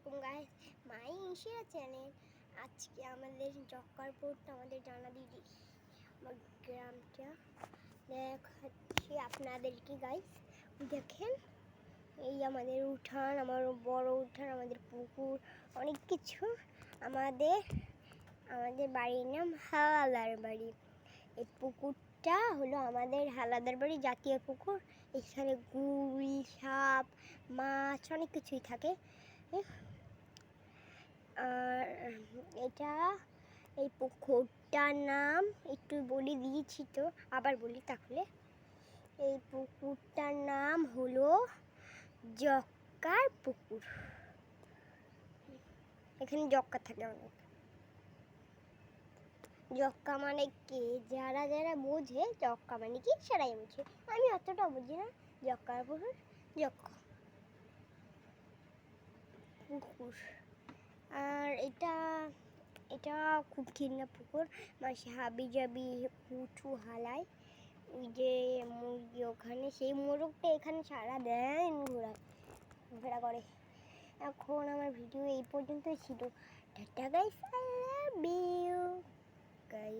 আলাইকুম গাইস, মাই ইনশিয়া চ্যানেল। আজকে আমাদের জক্কারপুরটা আমাদের জানা দিদি আমার গ্রামটা দেখাচ্ছি আপনাদেরকে গাইস। দেখেন, এই আমাদের উঠান, আমার বড় উঠান, আমাদের পুকুর, অনেক কিছু। আমাদের বাড়ির নাম হাওলাদার বাড়ি। এই পুকুরটা হলো আমাদের হাওলাদার বাড়ি জাতীয় পুকুর। এখানে গুড়ি, সাপ, মাছ, অনেক কিছুই থাকে। আর এই পুকুরটার নাম একটু বলে দিয়েছি, তো আবার বলি তাহলে। এই পুকুরটার নাম হলো জক্কার পুকুর। এখানে জক্কা থাকে অনেক। জক্কা মানে কি, যারা যারা বোঝে জক্কা মানে কি সেটাই বোঝে। আমি অতটা বুঝি না। জক্কার পুকুর, জক্কা পুকুর। আর এটা খুব ঘিন্না পুকুর। মাসে হাবি জাবি কুচু হালায়, ওই যে মুরগি ওখানে, সেই মোরগটা এখানে সারা দিন ঘোরা করে। এখন আমার ভিডিও এই পর্যন্তই ছিল। Tata guys, I love you guys.